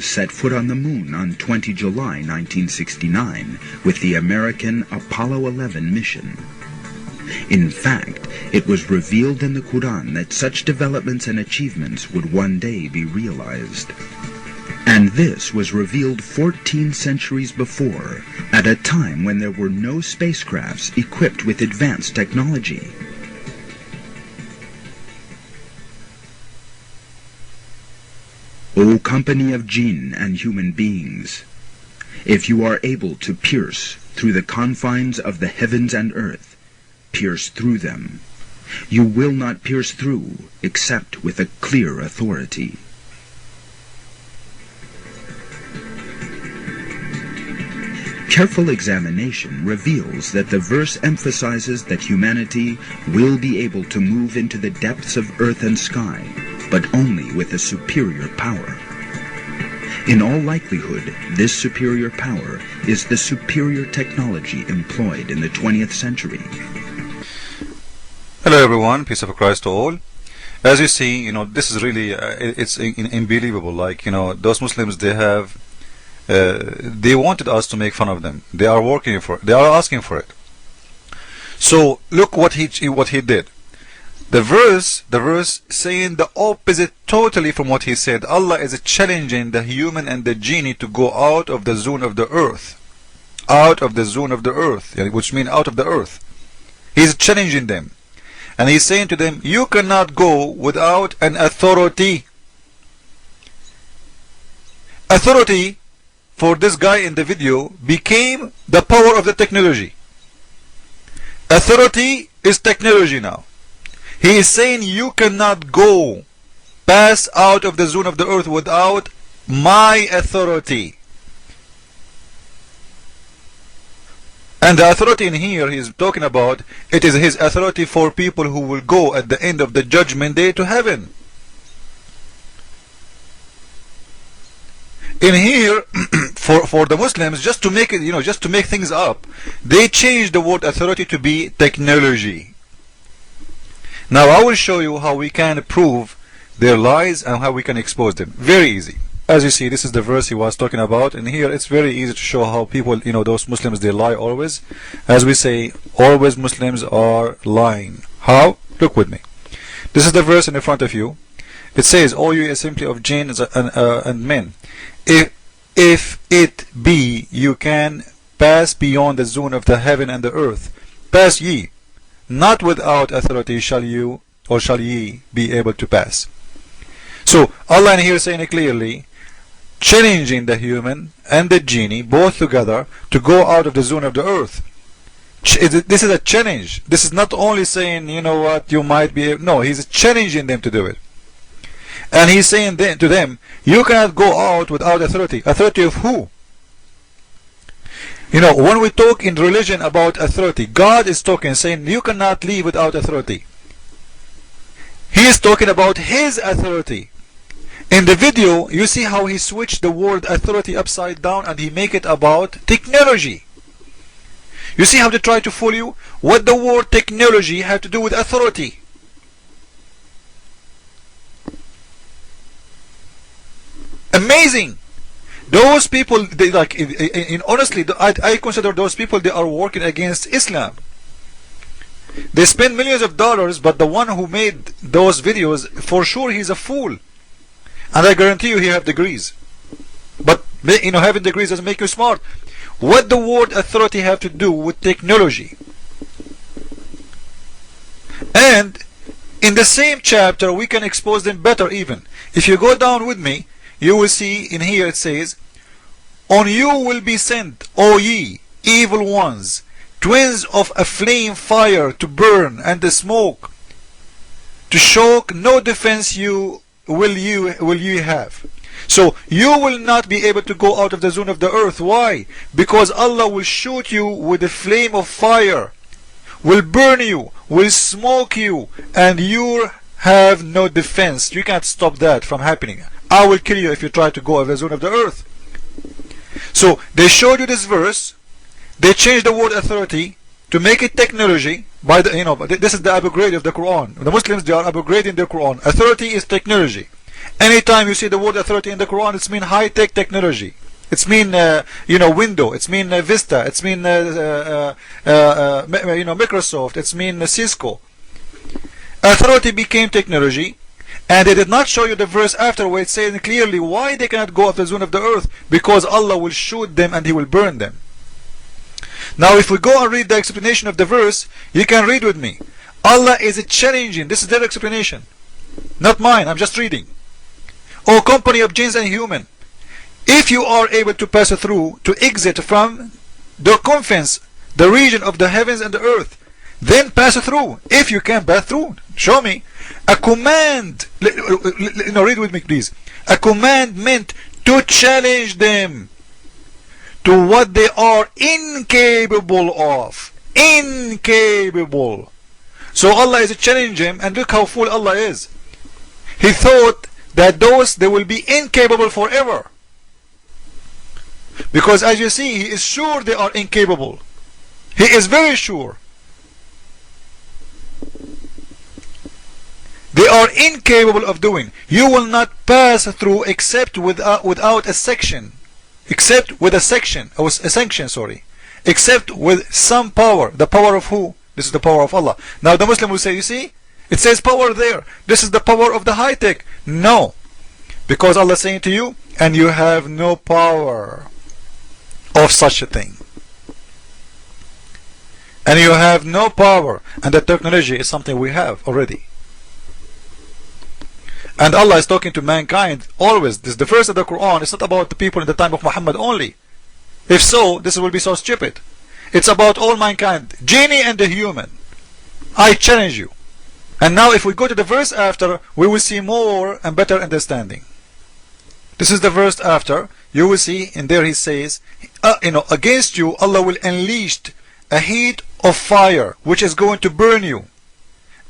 Muslims set foot on the moon on 20 July 1969 with the American Apollo 11 mission. In fact, it was revealed in the Quran that such developments and achievements would one day be realized. And this was revealed 14 centuries before, at a time when there were no spacecrafts equipped with advanced technology. O company of jinn and human beings, if you are able to pierce through the confines of the heavens and earth, pierce through them. You will not pierce through except with a clear authority. Careful examination reveals that the verse emphasizes that humanity will be able to move into the depths of earth and sky, but only with a superior power. In all likelihood, this superior power is the superior technology employed in the 20th century. Hello everyone, peace of Christ to all. As you see, this is really, it's unbelievable. Like, those Muslims, they wanted us to make fun of them. They are working for it. They are asking for it. So look what he did. The verse saying the opposite totally from what he said. Allah is challenging the human and the genie to go out of the zone of the earth. Out of the zone of the earth, which means out of the earth. He's challenging them. And he's saying to them, you cannot go without an authority. Authority for this guy in the video became the power of the technology. Authority is technology now. He is saying you cannot go pass out of the zone of the earth without my authority. And the authority in here he's talking about, it is his authority for people who will go at the end of the judgment day to heaven. In here, for the Muslims, just to make it, just to make things up, they changed the word authority to be technology. Now I will show you how we can prove their lies and how we can expose them. Very easy. As you see, this is the verse he was talking about, and here it's very easy to show how people, those Muslims, they lie always. As we say, always Muslims are lying. How? Look with me. This is the verse in front of you. It says, O you assembly of jinns and men, if it be you can pass beyond the zone of the heaven and the earth, pass ye, not without authority shall you or shall ye be able to pass. So Allah in here saying it clearly, challenging the human and the genie both together to go out of the zone of the earth. This is a challenge. This is not only saying, you might be able, no, he's challenging them to do it. And he's saying to them, you cannot go out without authority. Authority of who? When we talk in religion about authority, God is talking, saying you cannot live without authority. He is talking about his authority. In the video, you see how he switched the word authority upside down and he make it about technology. You see how they try to fool you? What the word technology have to do with authority? Amazing. Those people, they honestly, I consider those people, they are working against Islam. They spend millions of dollars, but the one who made those videos, for sure he's a fool. And I guarantee you he have degrees. But having degrees doesn't make you smart. What the word authority have to do with technology? And in the same chapter we can expose them better even. If you go down with me, you will see in here it says, on you will be sent, O ye evil ones, twins of a flame fire to burn and the smoke to shock, no defense will you have. So you will not be able to go out of the zone of the earth. Why? Because Allah will shoot you with a flame of fire, will burn you, will smoke you, and you have no defense. You can't stop that from happening. I will kill you if you try to go out of the zone of the earth. So they showed you this verse, they changed the word authority to make it technology. By the, this is the upgrade of the Quran. The Muslims, they are upgrading their Quran. Authority is technology. Anytime you see the word authority in the Quran, it's mean high-tech technology. It's mean window. It's mean Vista. It's mean Microsoft. It's mean Cisco. Authority became technology, and they did not show you the verse after where it's saying clearly why they cannot go off the zone of the earth, because Allah will shoot them and He will burn them. Now if we go and read the explanation of the verse, you can read with me. Allah is challenging, this is their explanation, not mine, I'm just reading. O company of jinns and human, if you are able to pass through, to exit from the confines, the region of the heavens and the earth, then pass through. If you can pass through, show me. A command, read with me please. A command meant to challenge them to what they are incapable of. Incapable. So Allah is challenging him, and look how fool Allah is. He thought that they will be incapable forever. Because as you see, he is sure they are incapable. He is very sure. They are incapable of doing. You will not pass through except without a section. Except with a section. Or a sanction, sorry. Except with some power. The power of who? This is the power of Allah. Now the Muslim will say, you see, it says power there. This is the power of the high tech. No. Because Allah is saying to you, and you have no power of such a thing. And you have no power. And the technology is something we have already. And Allah is talking to mankind always. This is the verse of the Quran. It's not about the people in the time of Muhammad only. If so, this will be so stupid. It's about all mankind, genie and the human. I challenge you. And now if we go to the verse after, we will see more and better understanding. This is the verse after. You will see, in there he says, against you Allah will unleash a heat of fire which is going to burn you.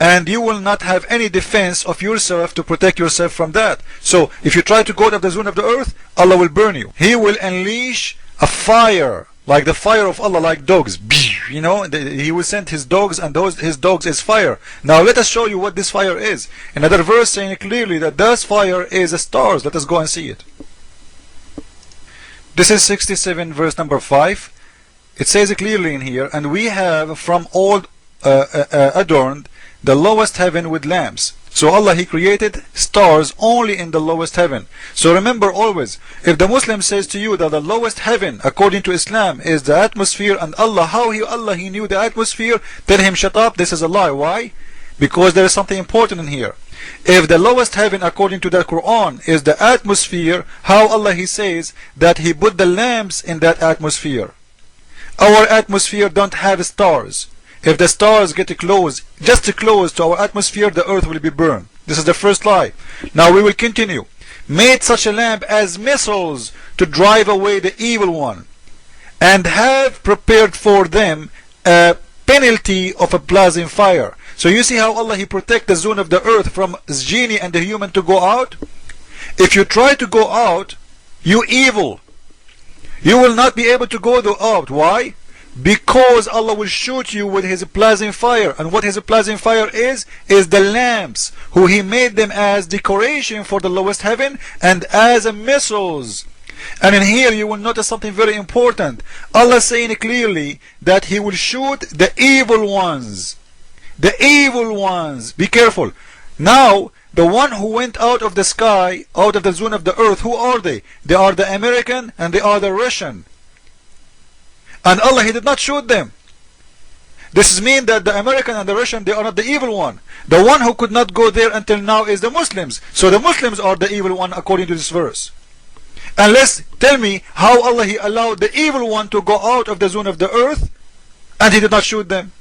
And you will not have any defense of yourself to protect yourself from that. So if you try to go out of the zone of the earth, Allah will burn you. He will unleash a fire, like the fire of Allah, like dogs. He will send His dogs, and His dogs is fire. Now let us show you what this fire is. Another verse saying clearly that this fire is the stars. Let us go and see it. This is 67 verse number 5. It says clearly in here, and we have from old adorned the lowest heaven with lamps. So Allah, He created stars only in the lowest heaven. So remember always, if the Muslim says to you that the lowest heaven according to Islam is the atmosphere, and how He knew the atmosphere, tell him shut up, this is a lie. Why? Because there is something important in here. If the lowest heaven according to the Quran is the atmosphere, how Allah He says that He put the lamps in that atmosphere? Our atmosphere don't have stars. If the stars get close, just close to our atmosphere, the earth will be burned. This is the first lie. Now we will continue. Made such a lamp as missiles to drive away the evil one, and have prepared for them a penalty of a blazing fire. So you see how Allah He protect the zone of the earth from genie and the human to go out? If you try to go out, you evil. You will not be able to go out. Why? Because Allah will shoot you with His blazing fire. And what His blazing fire is the lamps, who He made them as decoration for the lowest heaven and as missiles. And in here you will notice something very important. Allah saying clearly that He will shoot the evil ones. The evil ones. Be careful. Now the one who went out of the sky, out of the zone of the earth, who are they? They are the American and they are the Russian. And Allah, He did not shoot them. This means that the American and the Russian, they are not the evil one. The one who could not go there until now is the Muslims. So the Muslims are the evil one according to this verse. Unless, tell me how Allah He allowed the evil one to go out of the zone of the earth and He did not shoot them.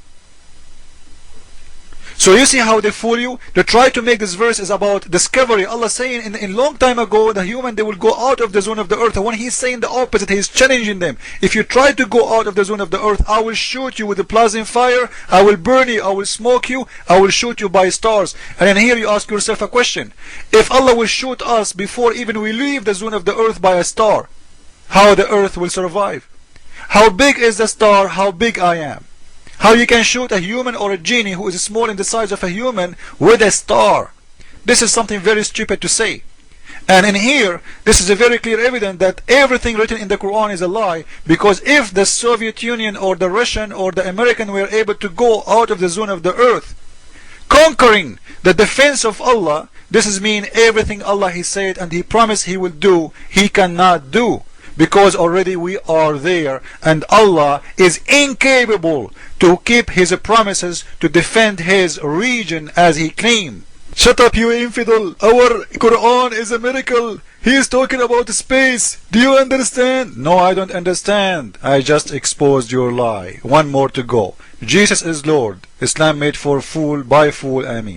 So you see how they fool you? They try to make this verse is about discovery. Allah saying in long time ago, the human, they will go out of the zone of the earth. And when He's saying the opposite, He's challenging them. If you try to go out of the zone of the earth, I will shoot you with a blazing fire. I will burn you. I will smoke you. I will shoot you by stars. And then here you ask yourself a question. If Allah will shoot us before even we leave the zone of the earth by a star, how the earth will survive? How big is the star? How big I am? How you can shoot a human or a genie who is small in the size of a human with a star? This is something very stupid to say. And in here, this is a very clear evidence that everything written in the Quran is a lie, because if the Soviet Union or the Russian or the American were able to go out of the zone of the earth, conquering the defense of Allah, this is mean everything Allah He said and He promised He will do, He cannot do. Because already we are there, and Allah is incapable to keep His promises to defend His region as He claimed. Shut up, you infidel! Our Quran is a miracle! He is talking about space! Do you understand? No, I don't understand. I just exposed your lie. One more to go. Jesus is Lord. Islam made for fool, by fool, Ameen.